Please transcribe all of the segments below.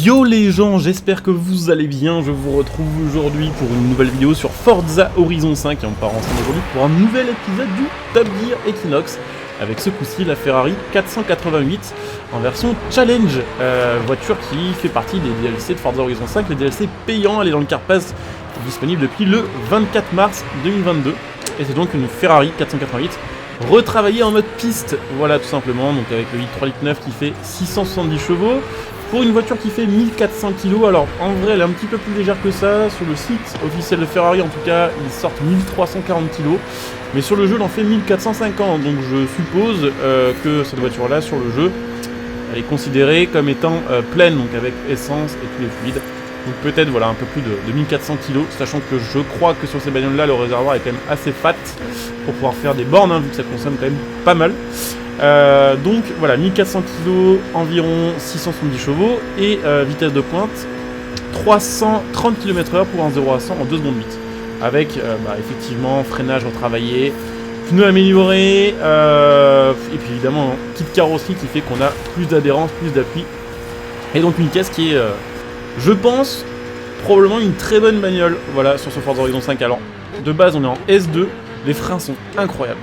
Yo les gens, j'espère que vous allez bien, je vous retrouve aujourd'hui pour une nouvelle vidéo sur Forza Horizon 5 et on part ensemble aujourd'hui pour un nouvel épisode du Top Gear Equinox avec ce coup-ci la Ferrari 488 en version Challenge, voiture qui fait partie des DLC de Forza Horizon 5, les DLC payants, elle est dans le Car Pass, disponible depuis le 24 mars 2022 et c'est donc une Ferrari 488 retravaillée en mode piste, voilà tout simplement, donc avec le i3 Litre 9 qui fait 670 chevaux, pour une voiture qui fait 1400 kg, alors en vrai elle est un petit peu plus légère que ça, sur le site officiel de Ferrari en tout cas ils sortent 1340 kg, mais sur le jeu elle en fait 1450, donc je suppose que cette voiture là sur le jeu elle est considérée comme étant pleine, donc avec essence et tous les fluides, donc peut-être voilà un peu plus de 1400 kg, sachant que je crois que sur ces bagnoles là le réservoir est quand même assez fat pour pouvoir faire des bornes, hein, vu que ça consomme quand même pas mal. Donc voilà, 1400 kg, environ 670 chevaux et vitesse de pointe 330 km/h pour un 0 à 100 en 2 secondes 8 avec effectivement freinage retravaillé, pneus améliorés et puis évidemment kit carrosserie qui fait qu'on a plus d'adhérence, plus d'appui et donc une caisse qui est je pense probablement une très bonne bagnole, voilà, sur ce Forza Horizon 5. Alors de base on est en S2, les freins sont incroyables.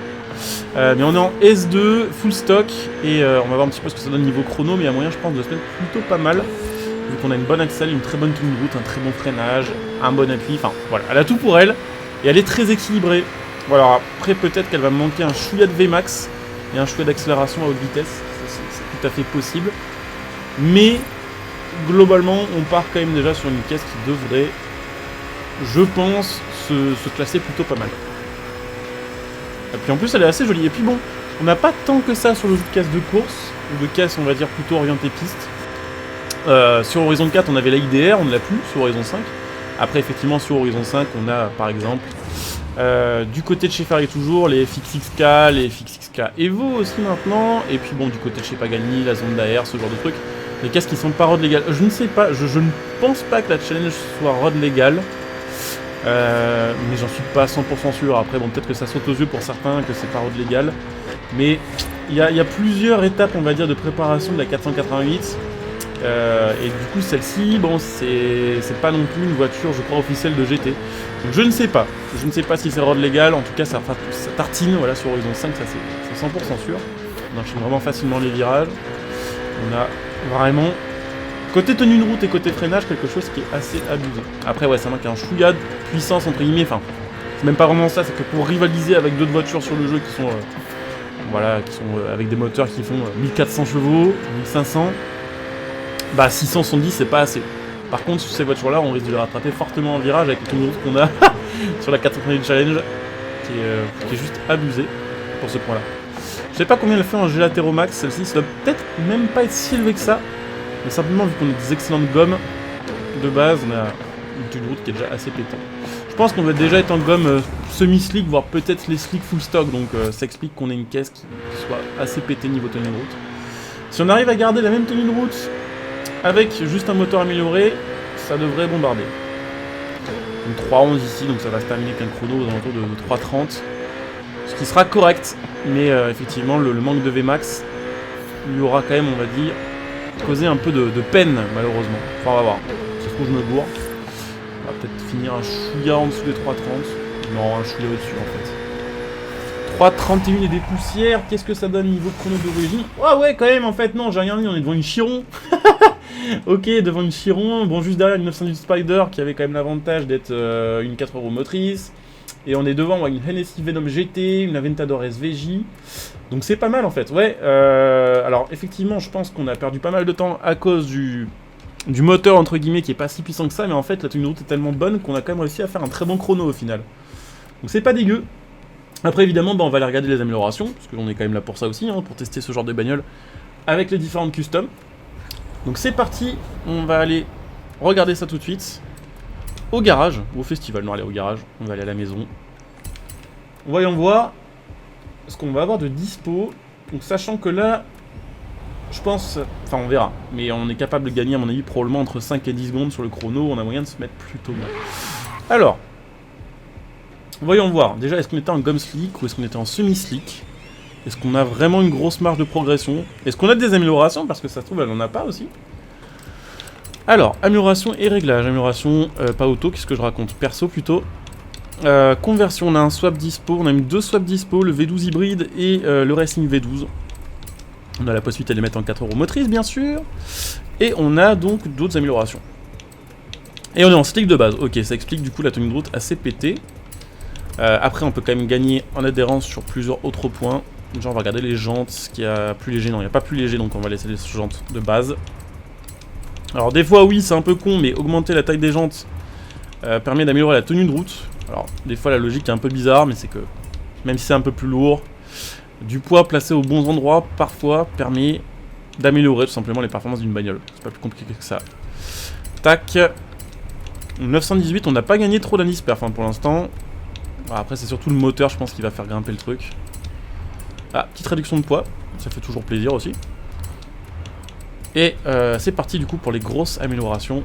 Mais on est en S2, full stock, et on va voir un petit peu ce que ça donne niveau chrono, mais il y a moyen je pense de se mettre plutôt pas mal, vu qu'on a une bonne axle, une très bonne tenue de route, un très bon freinage, un bon appui, enfin voilà, elle a tout pour elle, et elle est très équilibrée. Voilà, après peut-être qu'elle va me manquer un chouïa de Vmax, et un chouïa d'accélération à haute vitesse, c'est tout à fait possible, mais globalement on part quand même déjà sur une caisse qui devrait, je pense, se classer plutôt pas mal. Et puis en plus elle est assez jolie, et puis bon, on n'a pas tant que ça sur le jeu de caisse de course, ou de caisse on va dire plutôt orientée piste. Sur Horizon 4 on avait la IDR, on ne l'a plus sur Horizon 5. Après effectivement sur Horizon 5 on a par exemple, du côté de chez Ferrari toujours, les FXXK, les FXXK Evo aussi maintenant, et puis bon du côté de chez Pagani, la zone d'AR, ce genre de trucs. Les caisses qui sont pas road légales, je ne sais pas, je ne pense pas que la challenge soit road légale. Mais j'en suis pas 100% sûr. Après bon, peut-être que ça saute aux yeux pour certains, que c'est pas road légal, mais il y a plusieurs étapes on va dire de préparation de la 488 et du coup celle-ci bon c'est pas non plus une voiture je crois officielle de GT, donc je ne sais pas si c'est road légal. En tout cas ça tartine, voilà, sur Horizon 5 ça c'est 100% sûr. On enchaîne vraiment facilement les virages, on a vraiment côté tenue de route et côté freinage, quelque chose qui est assez abusé. Après ouais, ça manque un chouïa de puissance entre guillemets, enfin c'est même pas vraiment ça, c'est que pour rivaliser avec d'autres voitures sur le jeu qui sont voilà, qui sont avec des moteurs qui font 1400 chevaux, 1500, bah 670 c'est pas assez. Par contre sur ces voitures là on risque de les rattraper fortement en virage avec le tenue de route qu'on a sur la 488 Challenge qui est juste abusé pour ce point là. Je sais pas combien elle fait en Gelatero Max celle-ci, ça doit peut-être même pas être si élevé que ça. Mais simplement, vu qu'on a des excellentes gommes, de base, on a une tenue de route qui est déjà assez pétante. Je pense qu'on va déjà être en gomme semi-slick, voire peut-être les slick full stock, donc ça explique qu'on ait une caisse qui soit assez pétée niveau tenue de route. Si on arrive à garder la même tenue de route, avec juste un moteur amélioré, ça devrait bombarder. Une 3.11 ici, donc ça va se terminer avec un chrono aux alentours de 3.30, ce qui sera correct, mais effectivement, le manque de Vmax, il y aura quand même, on va dire, causer un peu de peine malheureusement. Enfin on va voir, ça se trouve je me bourre. On va peut-être finir un chouïa en dessous des 3.30. Non, un chouïa au-dessus en fait. 3.31 et des poussières, qu'est-ce que ça donne niveau chrono d'origine? Ah ouais quand même en fait, non j'ai rien dit, on est devant une Chiron. Ok, devant une Chiron, bon juste derrière une 918 Spider qui avait quand même l'avantage d'être une 4 roues motrices. Et on est devant une Hennessy Venom GT, une Aventador SVJ. Donc c'est pas mal en fait, ouais. Alors effectivement je pense qu'on a perdu pas mal de temps à cause du moteur entre guillemets qui est pas si puissant que ça. Mais en fait la tenue de route est tellement bonne qu'on a quand même réussi à faire un très bon chrono au final. Donc c'est pas dégueu. Après évidemment on va aller regarder les améliorations, parce qu'on est quand même là pour ça aussi, hein, pour tester ce genre de bagnole avec les différentes customs. Donc c'est parti, on va aller regarder ça tout de suite. Au garage, ou au festival, non allez au garage, on va aller à la maison. Voyons voir ce qu'on va avoir de dispo. Donc sachant que là, je pense, enfin on verra, mais on est capable de gagner à mon avis probablement entre 5 et 10 secondes sur le chrono, on a moyen de se mettre plutôt bien. Alors, voyons voir, déjà est-ce qu'on était en gomme slick ou est-ce qu'on était en semi-slick? Est-ce qu'on a vraiment une grosse marge de progression? Est-ce qu'on a des améliorations? Parce que ça se trouve elle n'en a pas aussi. Alors, amélioration et réglage. Amélioration, pas auto, qu'est-ce que je raconte? Perso plutôt. Conversion, on a un swap dispo, on a mis 2 swaps dispo, le V12 hybride et le Racing V12. On a la possibilité de les mettre en 4 € motrice, bien sûr. Et on a donc d'autres améliorations. Et on est en slick de base. Ok, ça explique du coup la tenue de route assez pétée. Après, on peut quand même gagner en adhérence sur plusieurs autres points. Genre, on va regarder les jantes, ce qu'il y a plus léger. Non, il n'y a pas plus léger, donc on va laisser les jantes de base. Alors, des fois, oui, c'est un peu con, mais augmenter la taille des jantes permet d'améliorer la tenue de route. Alors, des fois, la logique est un peu bizarre, mais c'est que, même si c'est un peu plus lourd, du poids placé aux bons endroits, parfois, permet d'améliorer tout simplement les performances d'une bagnole. C'est pas plus compliqué que ça. Tac. 918, on n'a pas gagné trop d'indice perf pour l'instant. Après, c'est surtout le moteur, je pense, qui va faire grimper le truc. Ah, petite réduction de poids, ça fait toujours plaisir aussi. Et c'est parti du coup pour les grosses améliorations.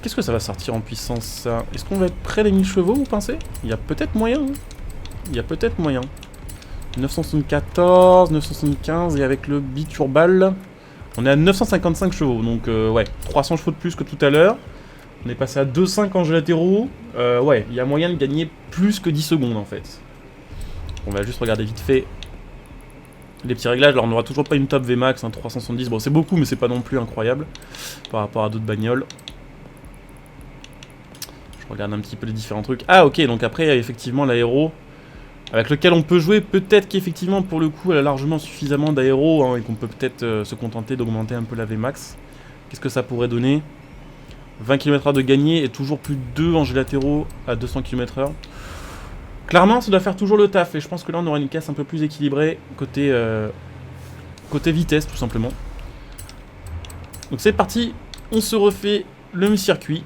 Qu'est-ce que ça va sortir en puissance, ça? Est-ce qu'on va être près des 1000 chevaux, vous pensez? Il y a peut-être moyen. Hein. Il y a peut-être moyen. 974, 975, et avec le biturbal, on est à 955 chevaux. Donc, ouais, 300 chevaux de plus que tout à l'heure. On est passé à 2,5 en jeu latéraux. Ouais, il y a moyen de gagner plus que 10 secondes, en fait. On va juste regarder vite fait les petits réglages. Alors, on n'aura toujours pas une top VMAX, hein, 370. Bon, c'est beaucoup, mais c'est pas non plus incroyable par rapport à d'autres bagnoles. Je regarde un petit peu les différents trucs. Ah ok, donc après il y a effectivement l'aéro avec lequel on peut jouer. Peut-être qu'effectivement pour le coup elle a largement suffisamment d'aéro, hein, et qu'on peut peut-être se contenter d'augmenter un peu la VMAX. Qu'est-ce que ça pourrait donner? 20 km/h de gagné et toujours plus de 2 en jets latéraux à 200 km/h. Clairement ça doit faire toujours le taf, et je pense que là on aura une caisse un peu plus équilibrée côté vitesse tout simplement. Donc c'est parti, on se refait le circuit.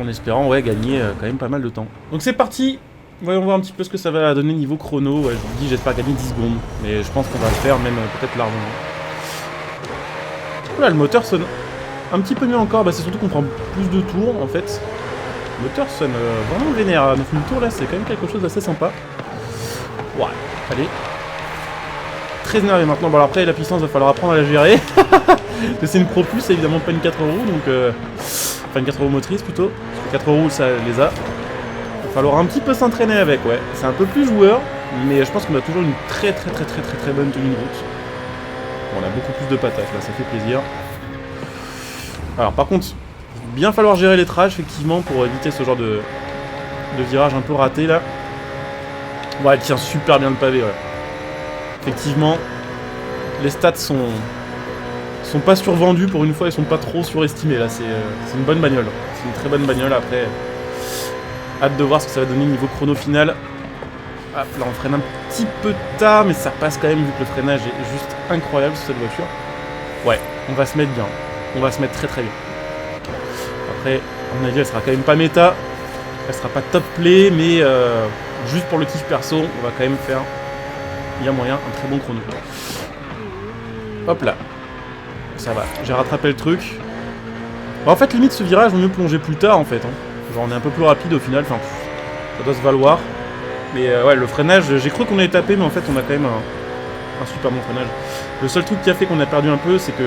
En espérant, ouais, gagner quand même pas mal de temps. Donc c'est parti. Voyons voir un petit peu ce que ça va donner niveau chrono. Ouais, je vous dis, j'espère gagner 10 secondes. Mais je pense qu'on va le faire, même peut-être largement. Là, le moteur sonne un petit peu mieux encore. Bah, c'est surtout qu'on prend plus de tours, en fait. Le moteur sonne vraiment vénère. À 9000 tours, là, c'est quand même quelque chose d'assez sympa. Ouais, allez. Très énervé maintenant. Bon, alors après, la puissance, va falloir apprendre à la gérer. Parce que c'est une Pro Plus, c'est évidemment pas une 4 €, donc... Enfin une 4 € motrice plutôt, parce que 4 € ça les a. Il va falloir un petit peu s'entraîner avec, ouais. C'est un peu plus joueur, mais je pense qu'on a toujours une très bonne tenue de route. Bon, on a beaucoup plus de patates là, ça fait plaisir. Alors par contre, il va bien falloir gérer les trages effectivement pour éviter ce genre de virage un peu raté là. Ouais, elle tient super bien le pavé, ouais. Effectivement, les stats sont pas survendus pour une fois, ils sont pas trop surestimés là, c'est une bonne bagnole. C'est une très bonne bagnole, après hâte de voir ce que ça va donner niveau chrono final. Hop, là on freine un petit peu tard, mais ça passe quand même vu que le freinage est juste incroyable sur cette voiture. Ouais, on va se mettre bien, on va se mettre très bien. Après, à mon avis elle sera quand même pas méta, elle sera pas top play, mais juste pour le kiff perso, on va quand même faire, il y a moyen, un très bon chrono. Hop là. Ça va, j'ai rattrapé le truc. Bah, en fait, limite ce virage, vaut mieux plonger plus tard en fait. Hein. Genre, on est un peu plus rapide au final, enfin, ça doit se valoir. Mais ouais, le freinage, j'ai cru qu'on allait taper, mais en fait, on a quand même un super bon freinage. Le seul truc qui a fait qu'on a perdu un peu, c'est que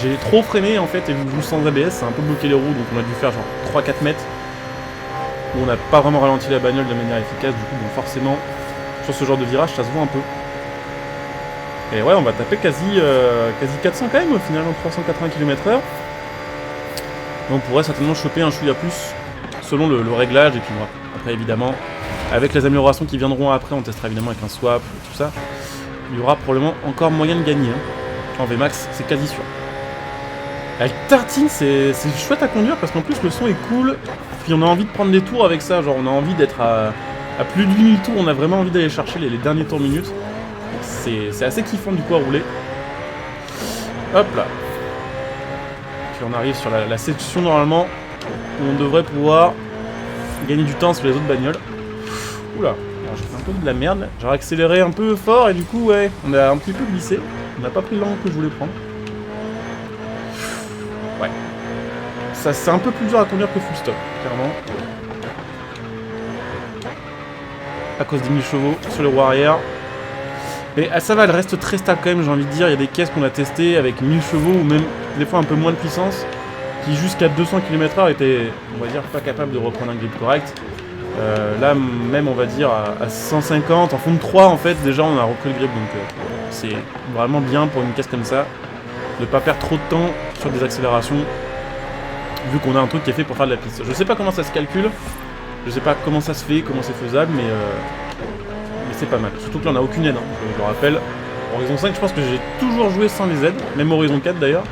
j'ai trop freiné en fait, et vu que je joue sans ABS, ça a un peu bloqué les roues, donc on a dû faire genre 3-4 mètres. Où on n'a pas vraiment ralenti la bagnole de manière efficace, du coup, bon, forcément, sur ce genre de virage, ça se voit un peu. Et ouais, on va taper quasi 400 quand même au final, en 380 km/h. On pourrait certainement choper un chouïa plus selon le réglage. Et puis après, évidemment, avec les améliorations qui viendront après, on testera évidemment avec un swap, tout ça. Il y aura probablement encore moyen de gagner. Hein. En VMAX, c'est quasi sûr. Elle tartine, c'est chouette à conduire parce qu'en plus le son est cool. Puis on a envie de prendre des tours avec ça. Genre, on a envie d'être à plus de 8000 tours. On a vraiment envie d'aller chercher les derniers tours minutes. C'est assez kiffant du coup à rouler. Hop là. Puis on arrive sur la section normalement où on devrait pouvoir gagner du temps sur les autres bagnoles. Oula, j'ai fait un peu de la merde. J'ai accéléré un peu fort et du coup ouais, on a un petit peu glissé. On n'a pas pris l'angle que je voulais prendre. Ouais. Ça c'est un peu plus dur à conduire que full stop, clairement. À cause des 1000 chevaux sur le roue arrière. Mais ça va, elle reste très stable quand même, j'ai envie de dire. Il y a des caisses qu'on a testées avec 1000 chevaux ou même des fois un peu moins de puissance qui jusqu'à 200 km/h étaient, on va dire, pas capables de reprendre un grip correct. Là, même on va dire à 150, en fond de 3 en fait, déjà on a repris le grip, donc c'est vraiment bien pour une caisse comme ça de ne pas perdre trop de temps sur des accélérations vu qu'on a un truc qui est fait pour faire de la piste. Je sais pas comment ça se calcule, je sais pas comment ça se fait, comment c'est faisable, mais c'est pas mal. Surtout que là on n'a aucune aide, hein. Je le rappelle. Horizon 5, je pense que j'ai toujours joué sans les aides, même Horizon 4 d'ailleurs.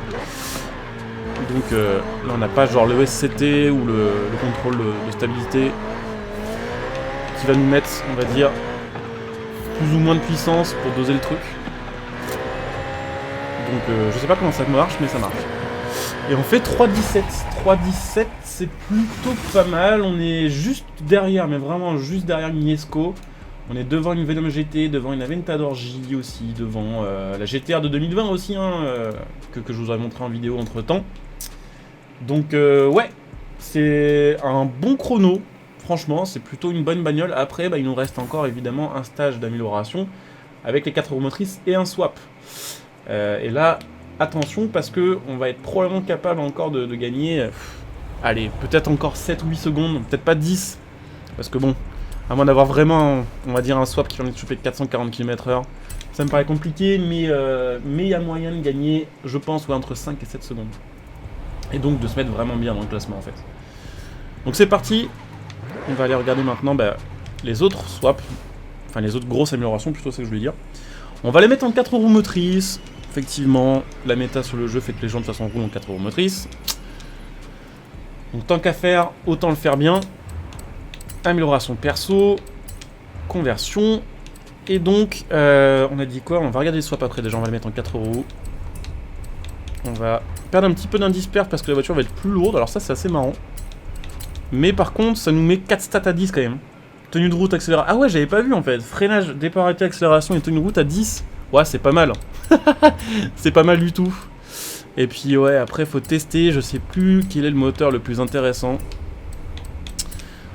Donc là on n'a pas genre le SCT ou le contrôle de stabilité qui va nous mettre, on va dire, plus ou moins de puissance pour doser le truc. Donc je sais pas comment ça marche, mais ça marche. Et on fait 3.17. 3.17, c'est plutôt pas mal. On est juste derrière, mais vraiment juste derrière une Miesco. On est devant une Venom GT, devant une Aventador J aussi, devant la GTR de 2020 aussi, hein, que je vous aurais montré en vidéo entre temps. Donc ouais, c'est un bon chrono. Franchement, c'est plutôt une bonne bagnole. Après, il nous reste encore évidemment un stage d'amélioration avec les 4 roues motrices et un swap. Et là, attention parce que on va être probablement capable encore de gagner, allez, peut-être encore 7 ou 8 secondes, peut-être pas 10. Parce que bon, à moins d'avoir vraiment, on va dire, un swap qui permet de choper de 440 km/h, ça me paraît compliqué, mais il y a moyen de gagner, je pense, entre 5 et 7 secondes. Et donc de se mettre vraiment bien dans le classement en fait. Donc c'est parti. On va aller regarder maintenant les autres swaps, enfin les autres grosses améliorations, plutôt c'est ce que je voulais dire. On va les mettre en 4 roues motrices. Effectivement, la méta sur le jeu fait que les gens de toute façon roulent en 4 roues motrices. Donc tant qu'à faire, autant le faire bien. Amélioration perso, conversion. Et donc, on a dit quoi? On va regarder les swaps après déjà, on va les mettre en 4 roues. On va perdre un petit peu d'indispert parce que la voiture va être plus lourde, alors ça c'est assez marrant. Mais par contre, ça nous met 4 stats à 10 quand même. Tenue de route, accélération. Ah ouais, j'avais pas vu en fait. Freinage, départ arrêté, accélération et tenue de route à 10. Ouais, c'est pas mal. C'est pas mal du tout. Et puis ouais, après faut tester. Je sais plus quel est le moteur le plus intéressant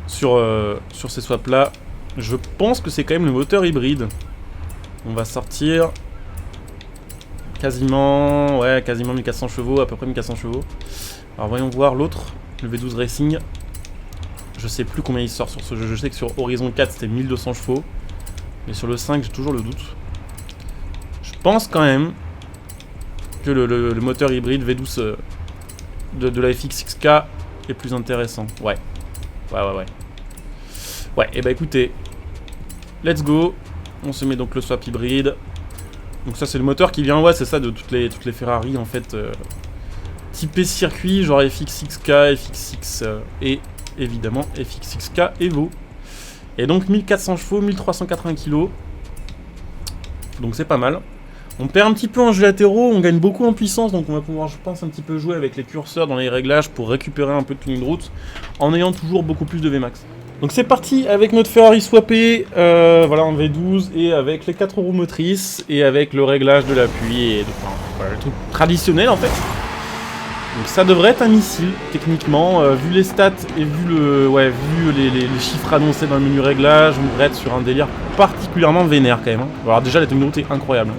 sur ces swaps là. Je pense que c'est quand même le moteur hybride. On va sortir quasiment 1400 chevaux, à peu près 1400 chevaux. Alors voyons voir l'autre, le V12 Racing. Je sais plus combien il sort sur ce jeu. Je sais que sur Horizon 4 c'était 1200 chevaux. Mais sur le 5 j'ai toujours le doute. Je pense quand même que le moteur hybride V12 de la FXXK est plus intéressant. Ouais. Ouais, et bah écoutez, let's go. On se met donc le swap hybride. Donc ça c'est le moteur qui vient, ouais c'est ça, de toutes les Ferrari en fait. Typé circuit, genre FXXK, FXX et évidemment FXXK Evo. Et donc 1400 chevaux, 1380 kg. Donc c'est pas mal. On perd un petit peu en jeux latéraux, on gagne beaucoup en puissance, donc on va pouvoir, je pense, un petit peu jouer avec les curseurs dans les réglages pour récupérer un peu de tenue de route, en ayant toujours beaucoup plus de VMAX. Donc c'est parti avec notre Ferrari swappé, voilà en V12, et avec les 4 roues motrices, et avec le réglage de l'appui, et voilà, le truc traditionnel en fait. Donc ça devrait être un missile, techniquement, vu les stats et vu les chiffres annoncés dans le menu réglage, on devrait être sur un délire particulièrement vénère quand même. Alors déjà la tenue de route est incroyable.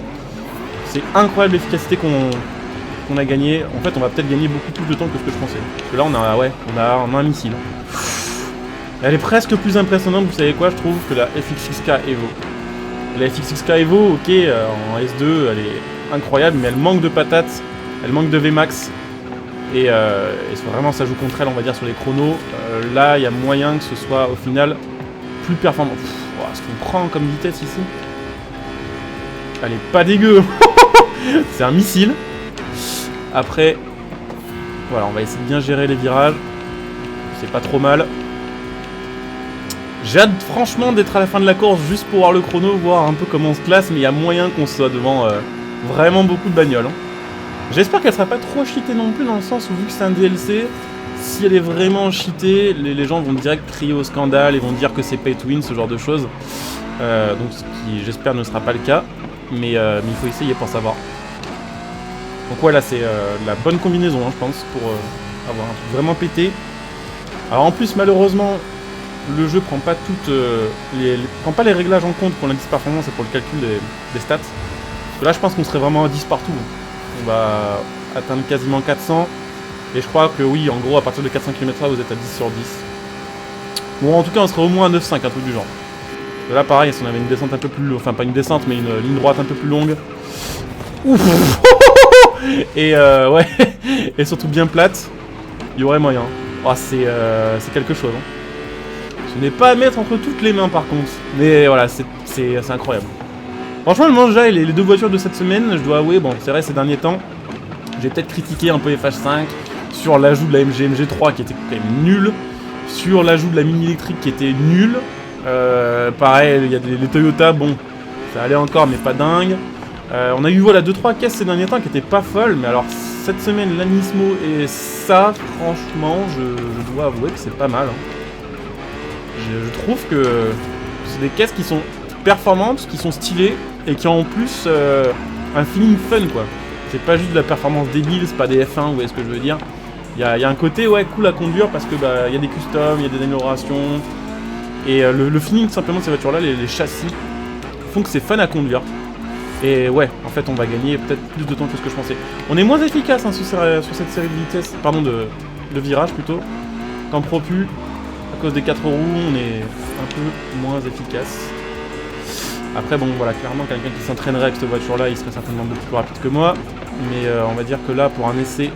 C'est incroyable l'efficacité qu'on a gagné. En fait on va peut-être gagner beaucoup plus de temps que ce que je pensais. Parce que là on a un missile. Elle est presque plus impressionnante, vous savez quoi, je trouve, que la FXXK Evo. La FXXK Evo, ok, en S2 elle est incroyable, mais elle manque de patates, elle manque de VMAX. Et vraiment ça joue contre elle, on va dire, sur les chronos. Là il y a moyen que ce soit au final plus performant. Ce qu'on prend comme vitesse ici, elle est pas dégueu. C'est un missile. Après voilà, on va essayer de bien gérer les virages. C'est pas trop mal. J'ai hâte franchement d'être à la fin de la course juste pour voir le chrono, voir un peu comment on se classe, mais il y a moyen qu'on soit devant vraiment beaucoup de bagnoles. J'espère qu'elle sera pas trop cheatée non plus, dans le sens où vu que c'est un DLC, si elle est vraiment cheatée, les gens vont direct crier au scandale et vont dire que c'est pay to win, ce genre de choses. Donc ce qui j'espère ne sera pas le cas, mais il faut essayer pour savoir. Donc ouais, là c'est la bonne combinaison, hein, je pense, pour avoir un truc vraiment pété. Alors en plus malheureusement, le jeu prend pas prend pas les réglages en compte pour l'indice performance et pour le calcul des stats. Parce que là, je pense qu'on serait vraiment à 10 partout. On va atteindre quasiment 400. Et je crois que oui, en gros, à partir de 400 km/h, vous êtes à 10 sur 10. Bon, en tout cas, on serait au moins à 9,5, un truc du genre. Et là, pareil, si on avait une descente un peu plus... Enfin, pas une descente, mais une ligne droite un peu plus longue. Ouf. Et ouais, et surtout bien plate, il y aurait moyen. Oh, c'est quelque chose. Hein. Ce n'est pas à mettre entre toutes les mains, par contre. Mais voilà, c'est incroyable. Franchement, le Manja et les deux voitures de cette semaine, je dois avouer, bon, c'est vrai, ces derniers temps, j'ai peut-être critiqué un peu FH5 sur l'ajout de la MG3 qui était quand même nul, sur l'ajout de la Mini électrique qui était nul. Pareil, il y a les Toyota, bon, ça allait encore, mais pas dingue. On a eu voilà 2-3 caisses ces derniers temps qui étaient pas folles, mais alors cette semaine, la Nismo et ça, franchement, je dois avouer que c'est pas mal. Hein. Je trouve que c'est des caisses qui sont performantes, qui sont stylées et qui ont en plus un feeling fun, quoi. C'est pas juste de la performance débile, c'est pas des F1, vous voyez ce que je veux dire. Il y a un côté ouais cool à conduire parce que bah il y a des customs, il y a des améliorations. Et le feeling tout simplement de ces voitures là, les châssis, font que c'est fun à conduire. Et ouais, en fait on va gagner peut-être plus de temps que ce que je pensais. On est moins efficace hein, sur cette série de vitesse, pardon de virages plutôt, qu'en Propu. À cause des 4 roues, on est un peu moins efficace. Après bon voilà, clairement quelqu'un qui s'entraînerait avec cette voiture là, il serait certainement beaucoup plus rapide que moi. Mais on va dire que là pour un essai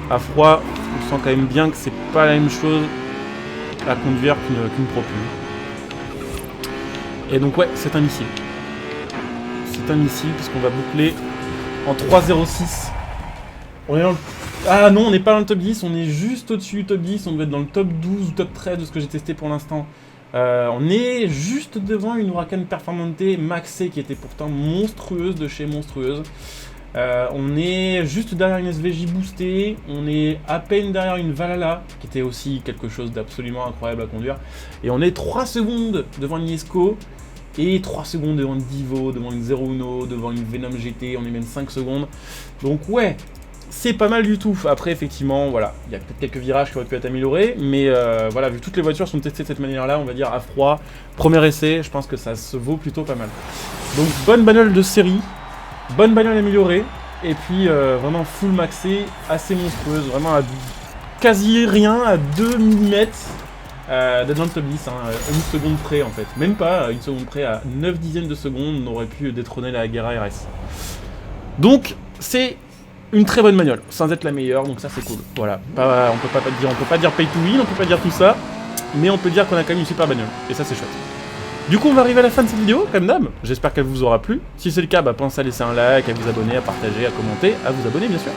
à froid, on sent quand même bien que c'est pas la même chose à conduire qu'une Propu. Et donc ouais, c'est un missile. C'est un missile puisqu'on va boucler en 3.06. On est dans le... Ah non, on n'est pas dans le top 10, on est juste au-dessus du top 10, on doit être dans le top 12 ou top 13 de ce que j'ai testé pour l'instant. On est juste devant une Huracan Performante maxée qui était pourtant monstrueuse de chez monstrueuse. On est juste derrière une SVJ boostée, on est à peine derrière une Valhalla qui était aussi quelque chose d'absolument incroyable à conduire. Et on est 3 secondes devant une Iesco et 3 secondes devant une Divo, devant une Zero Uno, devant une Venom GT, on est même 5 secondes. Donc ouais, c'est pas mal du tout. Après effectivement, voilà, il y a peut-être quelques virages qui auraient pu être améliorés, mais voilà, vu que toutes les voitures sont testées de cette manière-là, on va dire à froid, premier essai, je pense que ça se vaut plutôt pas mal. Donc bonne bagnole de série. Bonne bagnole améliorée, et puis vraiment full maxé, assez monstrueuse, vraiment à quasi rien, à 2 mm d'être dans le top 10, hein, une seconde près en fait. Même pas une seconde près, à 9 dixièmes de seconde, on aurait pu détrôner la Agera RS. Donc c'est une très bonne bagnole, sans être la meilleure, donc ça c'est cool. Voilà, on peut pas dire pay to win, on peut pas dire tout ça, mais on peut dire qu'on a quand même une super bagnole, et ça c'est chouette. Du coup on va arriver à la fin de cette vidéo, comme d'hab, j'espère qu'elle vous aura plu. Si c'est le cas, bah, pensez à laisser un like, à vous abonner, à partager, à commenter, à vous abonner bien sûr.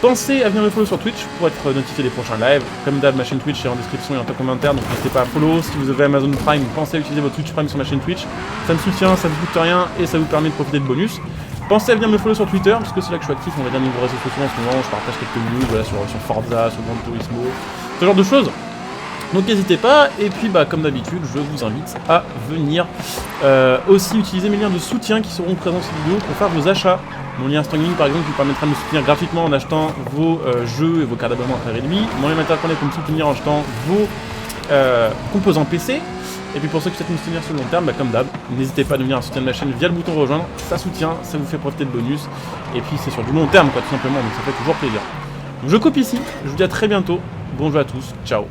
Pensez à venir me follow sur Twitch pour être notifié des prochains lives. Comme d'hab, ma chaîne Twitch est en description et en commentaire, donc n'hésitez pas à follow. Si vous avez Amazon Prime, pensez à utiliser votre Twitch Prime sur ma chaîne Twitch. Ça me soutient, ça vous coûte rien et ça vous permet de profiter de bonus. Pensez à venir me follow sur Twitter, parce que c'est là que je suis actif, on va dire niveau réseaux sociaux en ce moment, je partage quelques news voilà, sur Forza, sur Gran Turismo, ce genre de choses. Donc n'hésitez pas, et puis bah, comme d'habitude, je vous invite à venir aussi utiliser mes liens de soutien qui seront présents dans cette vidéo pour faire vos achats. Mon lien Strongling par exemple qui permettra de me soutenir gratuitement en achetant vos jeux et vos cartes d'abonnement à réduit. Mon lien Interconnect pour me soutenir en achetant vos composants PC. Et puis pour ceux qui souhaitent me soutenir sur le long terme, bah, comme d'hab, n'hésitez pas à devenir un soutien de la chaîne via le bouton rejoindre, ça soutient, ça vous fait profiter de bonus, et puis c'est sur du long terme quoi tout simplement, donc ça fait toujours plaisir. Donc je coupe ici, je vous dis à très bientôt, bonjour à tous, ciao.